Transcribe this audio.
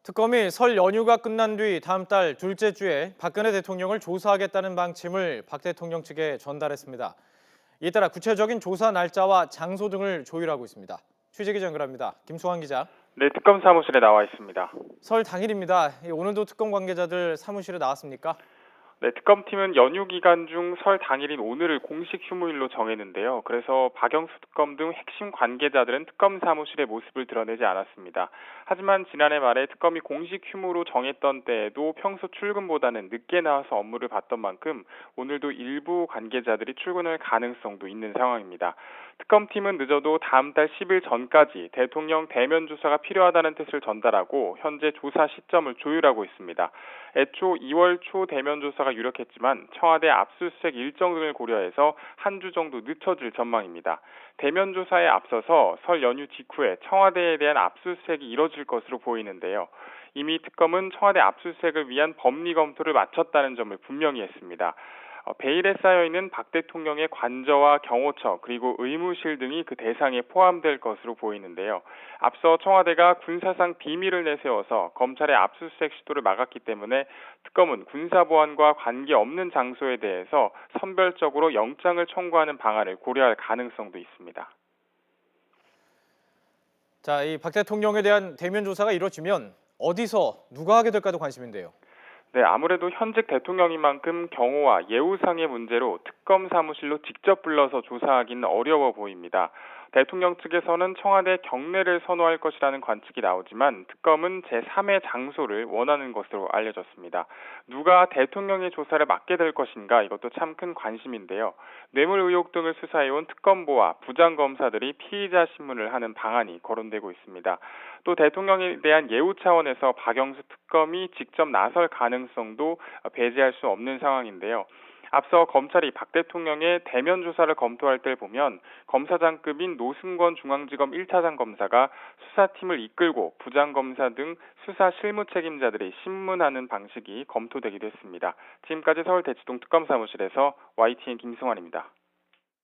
특검이 설 연휴가 끝난 뒤 다음 달 둘째 주에 박근혜 대통령을 조사하겠다는 방침을 박 대통령 측에 전달했습니다. 이에 따라 구체적인 조사 날짜와 장소 등을 조율하고 있습니다. 취재기 연결합니다. 김수환 기자. 네, 특검 사무실에 나와 있습니다. 설 당일입니다. 오늘도 특검 관계자들 사무실에 나왔습니까? 네, 특검팀은 연휴 기간 중 설 당일인 오늘을 공식 휴무일로 정했는데요. 그래서 박영수 특검 등 핵심 관계자들은 특검 사무실의 모습을 드러내지 않았습니다. 하지만 지난해 말에 특검이 공식 휴무로 정했던 때에도 평소 출근보다는 늦게 나와서 업무를 봤던 만큼 오늘도 일부 관계자들이 출근할 가능성도 있는 상황입니다. 특검팀은 늦어도 다음 달 10일 전까지 대통령 대면 조사가 필요하다는 뜻을 전달하고 현재 조사 시점을 조율하고 있습니다. 애초 2월 초 대면 조사가 유력했지만 청와대 압수수색 일정 등을 고려해서 한 주 정도 늦춰질 전망입니다. 대면 조사에 앞서서 설 연휴 직후에 청와대에 대한 압수수색이 이뤄질 것으로 보이는데요. 이미 특검은 청와대 압수수색을 위한 법리 검토를 마쳤다는 점을 분명히 했습니다. 베일에 쌓여있는 박 대통령의 관저와 경호처 그리고 의무실 등이 그 대상에 포함될 것으로 보이는데요. 앞서 청와대가 군사상 비밀을 내세워서 검찰의 압수수색 시도를 막았기 때문에 특검은 군사보안과 관계없는 장소에 대해서 선별적으로 영장을 청구하는 방안을 고려할 가능성도 있습니다. 자, 이 박 대통령에 대한 대면 조사가 이루어지면 어디서 누가 하게 될까도 관심인데요. 네, 아무래도 현직 대통령인 만큼 경호와 예우상의 문제로 특검 사무실로 직접 불러서 조사하기는 어려워 보입니다. 대통령 측에서는 청와대 경례를 선호할 것이라는 관측이 나오지만 특검은 제3의 장소를 원하는 것으로 알려졌습니다. 누가 대통령의 조사를 맡게 될 것인가 이것도 참 큰 관심인데요. 뇌물 의혹 등을 수사해온 특검보와 부장검사들이 피의자 신문을 하는 방안이 거론되고 있습니다. 또 대통령에 대한 예우 차원에서 박영수 특검이 직접 나설 가능성도 배제할 수 없는 상황인데요. 앞서 검찰이 박 대통령의 대면 조사를 검토할 때를 보면 검사장급인 노승권 중앙지검 1차장 검사가 수사팀을 이끌고 부장검사 등 수사 실무 책임자들이 신문하는 방식이 검토되기도 했습니다. 지금까지 서울대치동 특검사무실에서 YTN 김승환입니다.